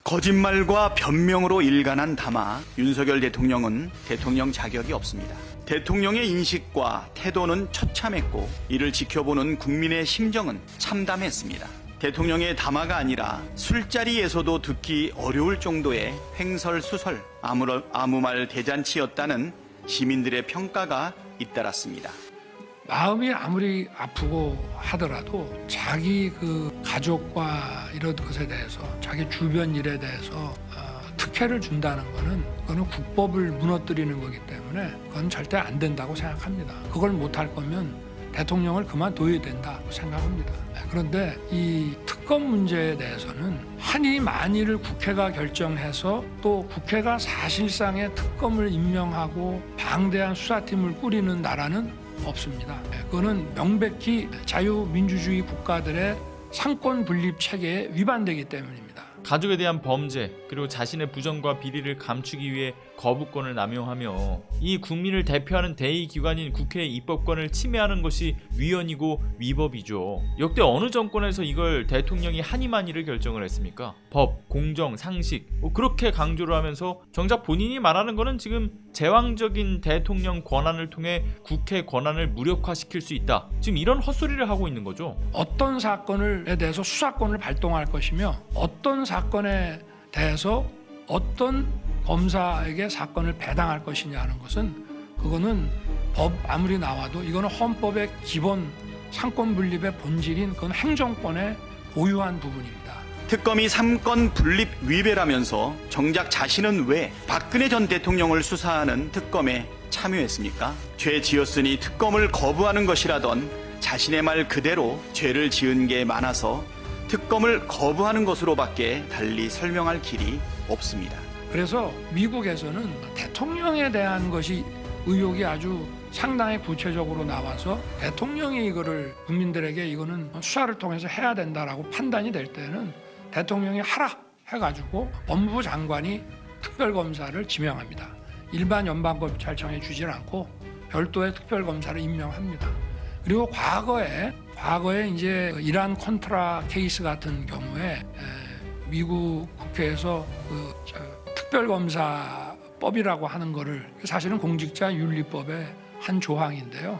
거짓말과 변명으로 일관한 담화 윤석열 대통령은 대통령 자격이 없습니다. 대통령의 인식과 태도는 처참했고 이를 지켜보는 국민의 심정은 참담했습니다. 대통령의 담화가 아니라 술자리에서도 듣기 어려울 정도의 횡설수설, 아무 말 대잔치였다는 시민들의 평가가 잇따랐습니다. 마음이 아무리 아프고 하더라도 자기 그 가족과 이런 것에 대해서 자기 주변 일에 대해서 특혜를 준다는 그거는 국법을 무너뜨리는 거기 때문에 그건 절대 안 된다고 생각합니다. 그걸 못할 거면 대통령을 그만둬야 된다고 생각합니다. 그런데 이 특검 문제에 대해서는 한이 만일을 국회가 결정해서 또 국회가 사실상의 특검을 임명하고 방대한 수사팀을 꾸리는 나라는 없습니다. 그거는 명백히 자유민주주의 국가들의 상권 분립 체계에 위반되기 때문입니다. 가족에 대한 범죄 그리고 자신의 부정과 비리를 감추기 위해 거부권을 남용하며 이 국민을 대표하는 대의기관인 국회의 입법권을 침해하는 것이 위헌이고 위법이죠. 역대 어느 정권에서 이걸 대통령이 한이만이를 결정을 했습니까? 법, 공정, 상식 그렇게 강조를 하면서 정작 본인이 말하는 거는 지금 제왕적인 대통령 권한을 통해 국회 권한을 무력화시킬 수 있다. 지금 이런 헛소리를 하고 있는 거죠. 어떤 사건에 대해서 수사권을 발동할 것이며 어떤 사건에 대해서 어떤 검사에게 사건을 배당할 것이냐는 것은 그거는 법 아무리 나와도 이거는 헌법의 기본 상권 분립의 본질인 그건 행정권의 고유한 부분입니다. 특검이 3건 분립 위배라면서 정작 자신은 왜 박근혜 전 대통령을 수사하는 특검에 참여했습니까? 죄 지었으니 특검을 거부하는 것이라던 자신의 말 그대로 죄를 지은 게 많아서 특검을 거부하는 것으로밖에 달리 설명할 길이 없습니다. 그래서 미국에서는 대통령에 대한 것이 의혹이 아주 상당히 구체적으로 나와서 대통령이 이거를 국민들에게 이거는 수사를 통해서 해야 된다라고 판단이 될 때는 대통령이 하라 해가지고 법무부 장관이 특별검사를 지명합니다. 일반 연방검찰청에 주질 않고 별도의 특별검사를 임명합니다. 그리고 과거에 이제 이란 컨트라 케이스 같은 경우에 미국 국회에서 특별검사법이라고 하는 거를 사실은 공직자윤리법의 한 조항인데요.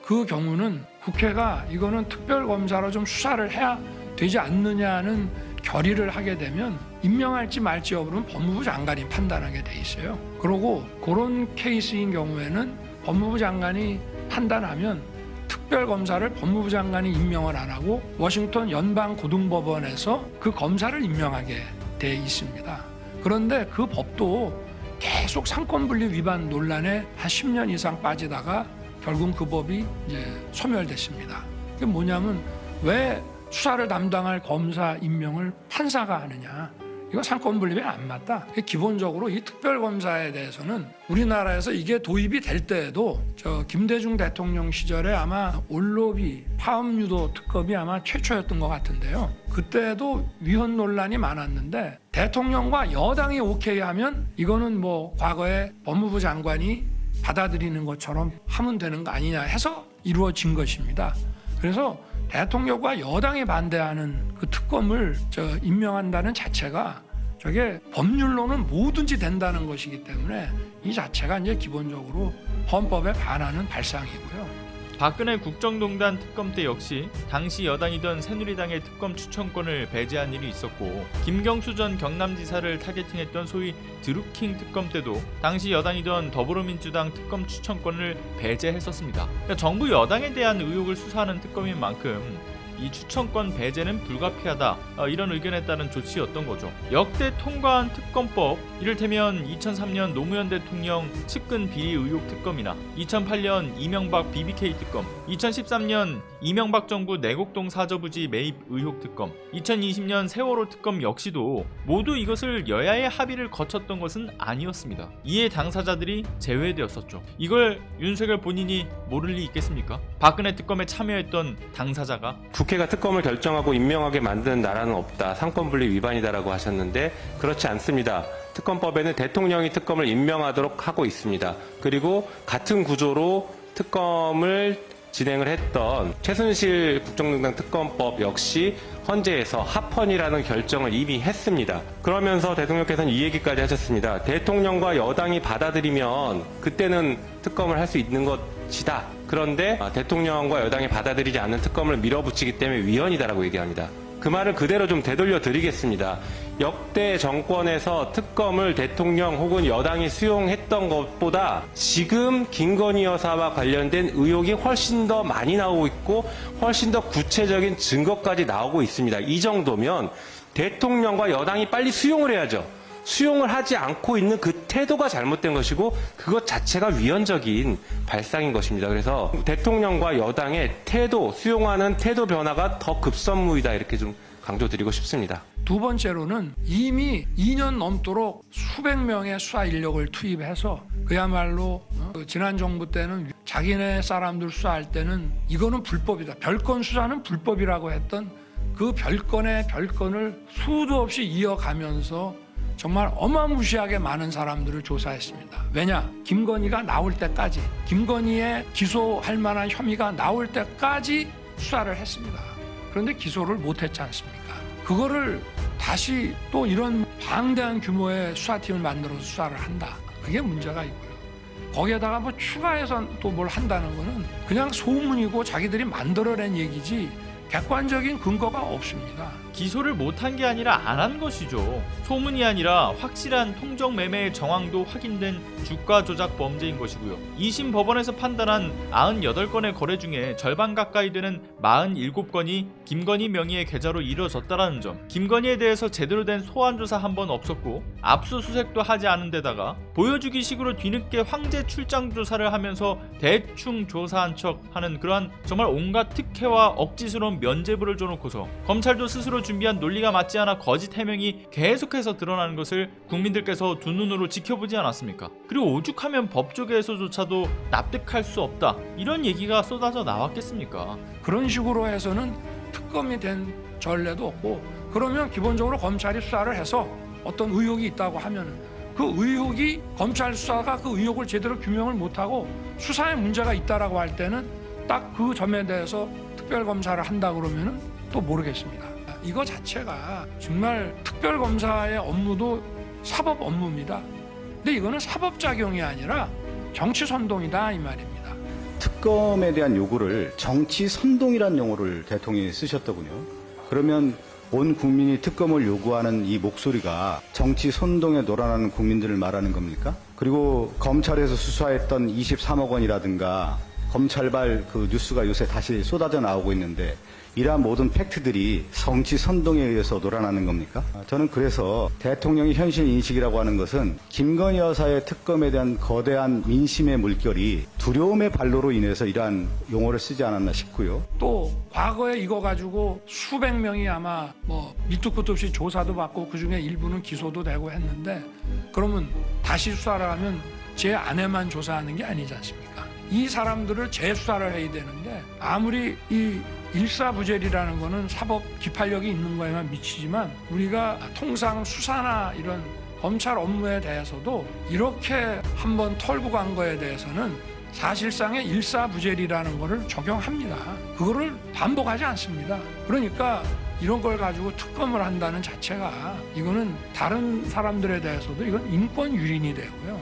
그 경우는 국회가 이거는 특별검사로 좀 수사를 해야 되지 않느냐는 결의를 하게 되면 임명할지 말지 여부는 법무부 장관이 판단하게 돼 있어요. 그리고 그런 케이스인 경우에는 법무부 장관이 판단하면 특별검사를 법무부 장관이 임명을 안 하고 워싱턴 연방고등법원에서 그 검사를 임명하게 돼 있습니다. 그런데 그 법도 계속 상권분립 위반 논란에 한 10년 이상 빠지다가 결국 그 법이 이제 소멸됐습니다. 그게 뭐냐면 왜 수사를 담당할 검사 임명을 판사가 하느냐? 이거 상권분립에 안 맞다. 기본적으로 이 특별검사에 대해서는 우리나라에서 이게 도입이 될 때에도 김대중 대통령 시절에 아마 올로비 파업유도 특검이 아마 최초였던 것 같은데요. 그때도 위헌 논란이 많았는데 대통령과 여당이 오케이 하면 이거는 뭐 과거에 법무부 장관이 받아들이는 것처럼 하면 되는 거 아니냐 해서 이루어진 것입니다. 그래서 대통령과 여당이 반대하는 그 특검을 임명한다는 자체가 저게 법률로는 뭐든지 된다는 것이기 때문에 이 자체가 이제 기본적으로 헌법에 반하는 발상이고요. 박근혜 국정농단 특검 때 역시 당시 여당이던 새누리당의 특검 추천권을 배제한 일이 있었고 김경수 전 경남지사를 타겟팅했던 소위 드루킹 특검 때도 당시 여당이던 더불어민주당 특검 추천권을 배제했었습니다. 그러니까 정부 여당에 대한 의혹을 수사하는 특검인 만큼 이 추천권 배제는 불가피하다 이런 의견에 따른 조치였던 거죠. 역대 통과한 특검법 이를테면 2003년 노무현 대통령 측근 비리 의혹 특검이나 2008년 이명박 BBK 특검, 2013년 이명박 정부 내곡동 사저부지 매입 의혹 특검, 2020년 세월호 특검 역시도 모두 이것을 여야의 합의를 거쳤던 것은 아니었습니다. 이에 당사자들이 제외되었었죠. 이걸 윤석열 본인이 모를 리 있겠습니까? 박근혜 특검에 참여했던 당사자가 국회가 특검을 결정하고 임명하게 만드는 나라는 없다. 상권분립 위반이다라고 하셨는데 그렇지 않습니다. 특검법에는 대통령이 특검을 임명하도록 하고 있습니다. 그리고 같은 구조로 특검을 진행을 했던 최순실 국정농단 특검법 역시 헌재에서 합헌이라는 결정을 이미 했습니다. 그러면서 대통령께서는 이 얘기까지 하셨습니다. 대통령과 여당이 받아들이면 그때는 특검을 할 수 있는 것이다. 그런데 대통령과 여당이 받아들이지 않는 특검을 밀어붙이기 때문에 위헌이다라고 얘기합니다. 그 말을 그대로 좀 되돌려 드리겠습니다. 역대 정권에서 특검을 대통령 혹은 여당이 수용했던 것보다 지금 김건희 여사와 관련된 의혹이 훨씬 더 많이 나오고 있고 훨씬 더 구체적인 증거까지 나오고 있습니다. 이 정도면 대통령과 여당이 빨리 수용을 해야죠. 수용을 하지 않고 있는 그 태도가 잘못된 것이고 그것 자체가 위헌적인 발상인 것입니다. 그래서 대통령과 여당의 태도, 수용하는 태도 변화가 더 급선무이다 이렇게 좀 강조드리고 싶습니다. 두 번째로는 이미 2년 넘도록 수백 명의 수사 인력을 투입해서 그야말로 지난 정부 때는 자기네 사람들 수사할 때는 이거는 불법이다. 별건 수사는 불법이라고 했던 그 별건의 별건을 수도 없이 이어가면서 정말 어마무시하게 많은 사람들을 조사했습니다. 왜냐? 김건희가 나올 때까지, 김건희의 기소할 만한 혐의가 나올 때까지 수사를 했습니다. 그런데 기소를 못했지 않습니까? 그거를 다시 또 이런 방대한 규모의 수사팀을 만들어서 수사를 한다. 그게 문제가 있고요. 거기에다가 뭐 추가해서 또 뭘 한다는 거는 그냥 소문이고 자기들이 만들어낸 얘기지 객관적인 근거가 없습니다. 기소를 못한 게 아니라 안 한 것이죠. 소문이 아니라 확실한 통정 매매의 정황도 확인된 주가 조작 범죄인 것이고요. 2심 법원에서 판단한 98건의 거래 중에 절반 가까이 되는 47건이 김건희 명의의 계좌로 이루어졌다는 점, 김건희에 대해서 제대로 된 소환 조사 한 번 없었고 압수수색도 하지 않은 데다가 보여주기 식으로 뒤늦게 황제 출장 조사를 하면서 대충 조사한 척 하는 그러한 정말 온갖 특혜와 억지스러운 면죄부를 줘놓고서 검찰도 스스로 준비한 논리가 맞지 않아 거짓 해명이 계속해서 드러나는 것을 국민들께서 두 눈으로 지켜보지 않았습니까? 그리고 오죽하면 법조계에서조차도 납득할 수 없다 이런 얘기가 쏟아져 나왔겠습니까? 그런 식으로 해서는 특검이 된 전례도 없고, 그러면 기본적으로 검찰이 수사를 해서 어떤 의혹이 있다고 하면 그 의혹이 검찰 수사가 그 의혹을 제대로 규명을 못하고 수사에 문제가 있다라고 할 때는 딱 그 점에 대해서 특별검사를 한다 그러면은 또 모르겠습니다. 이거 자체가 정말 특별검사의 업무도 사법 업무입니다. 근데 이거는 사법작용이 아니라 정치 선동이다 이 말입니다. 특검에 대한 요구를 정치 선동이라는 용어를 대통령이 쓰셨더군요. 그러면 온 국민이 특검을 요구하는 이 목소리가 정치 선동에 놀아나는 국민들을 말하는 겁니까? 그리고 검찰에서 수사했던 23억 원이라든가 검찰발 그 뉴스가 요새 다시 쏟아져 나오고 있는데 이러한 모든 팩트들이 정치 선동에 의해서 놀아나는 겁니까? 저는 그래서 대통령의 현실 인식이라고 하는 것은 김건희 여사의 특검에 대한 거대한 민심의 물결이 두려움의 발로로 인해서 이러한 용어를 쓰지 않았나 싶고요. 또 과거에 이거 가지고 수백 명이 아마 뭐 밑도 끝도 없이 조사도 받고 그중에 일부는 기소도 되고 했는데, 그러면 다시 수사를 하면 제 아내만 조사하는 게 아니지 않습니까? 이 사람들을 재수사를 해야 되는데 아무리 이 일사부재리라는 거는 사법 기판력이 있는 거에만 미치지만 우리가 통상 수사나 이런 검찰 업무에 대해서도 이렇게 한번 털고 간 거에 대해서는 사실상의 일사부재리라는 거를 적용합니다. 그거를 반복하지 않습니다. 그러니까 이런 걸 가지고 특검을 한다는 자체가 이거는 다른 사람들에 대해서도 이건 인권 유린이 되고요.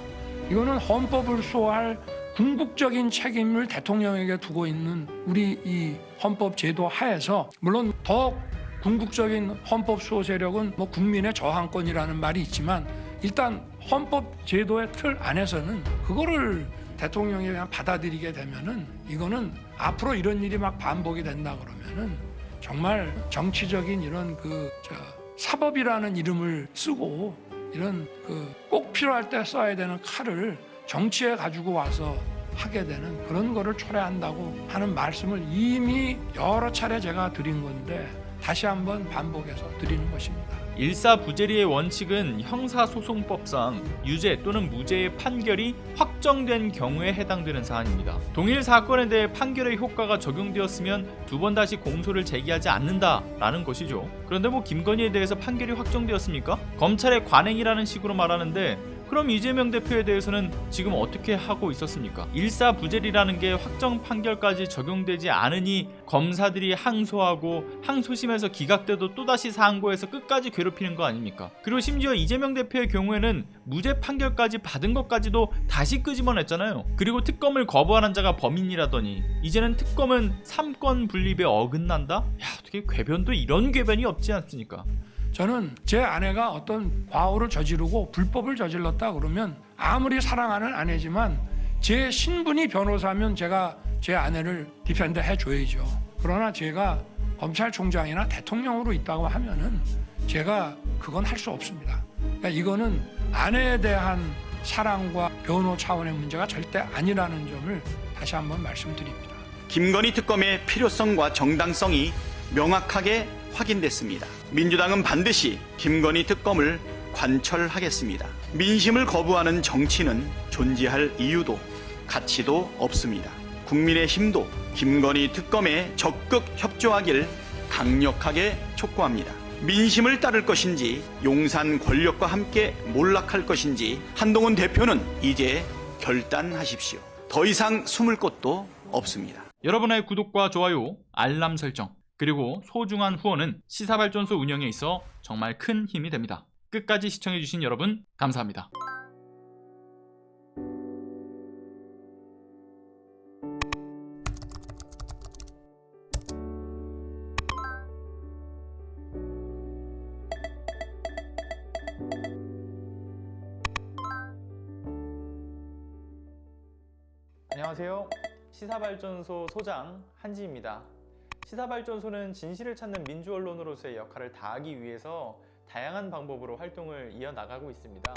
이거는 헌법을 수호할 궁극적인 책임을 대통령에게 두고 있는 우리 이 헌법 제도 하에서, 물론 더 궁극적인 헌법 수호 세력은 뭐 국민의 저항권이라는 말이 있지만 일단 헌법 제도의 틀 안에서는 그거를 대통령이 그냥 받아들이게 되면은 이거는 앞으로 이런 일이 막 반복이 된다 그러면은 정말 정치적인 이런 사법이라는 이름을 쓰고 이런 꼭 필요할 때 써야 되는 칼을 정치에 가지고 와서 하게 되는 그런 거를 초래한다고 하는 말씀을 이미 여러 차례 제가 드린 건데 다시 한번 반복해서 드리는 것입니다. 일사부재리의 원칙은 형사소송법상 유죄 또는 무죄의 판결이 확정된 경우에 해당되는 사안입니다. 동일 사건에 대해 판결의 효과가 적용되었으면 두 번 다시 공소를 제기하지 않는다라는 것이죠. 그런데 뭐 김건희에 대해서 판결이 확정되었습니까? 검찰의 관행이라는 식으로 말하는데 그럼 이재명 대표에 대해서는 지금 어떻게 하고 있었습니까? 일사부재리라는 게 확정 판결까지 적용되지 않으니 검사들이 항소하고 항소심에서 기각돼도 또다시 상고해서 끝까지 괴롭히는 거 아닙니까? 그리고 심지어 이재명 대표의 경우에는 무죄 판결까지 받은 것까지도 다시 끄집어냈잖아요. 그리고 특검을 거부하는 자가 범인이라더니 이제는 특검은 삼권 분립에 어긋난다? 야, 어떻게 궤변도 이런 궤변이 없지 않습니까? 저는 제 아내가 어떤 과오를 저지르고 불법을 저질렀다 그러면 아무리 사랑하는 아내지만 제 신분이 변호사면 제가 제 아내를 디펜드 해줘야죠. 그러나 제가 검찰총장이나 대통령으로 있다고 하면은 제가 그건 할 수 없습니다. 그러니까 이거는 아내에 대한 사랑과 변호 차원의 문제가 절대 아니라는 점을 다시 한번 말씀드립니다. 김건희 특검의 필요성과 정당성이 명확하게 확인됐습니다. 민주당은 반드시 김건희 특검을 관철하겠습니다. 민심을 거부하는 정치는 존재할 이유도 가치도 없습니다. 국민의힘도 김건희 특검에 적극 협조하길 강력하게 촉구합니다. 민심을 따를 것인지 용산 권력과 함께 몰락할 것인지 한동훈 대표는 이제 결단하십시오. 더 이상 숨을 곳도 없습니다. 여러분의 구독과 좋아요, 알람 설정, 그리고 소중한 후원은 시사발전소 운영에 있어 정말 큰 힘이 됩니다. 끝까지 시청해주신 여러분 감사합니다. 안녕하세요. 시사발전소 소장 한지입니다. 시사발전소는 진실을 찾는 민주언론으로서의 역할을 다하기 위해서 다양한 방법으로 활동을 이어나가고 있습니다.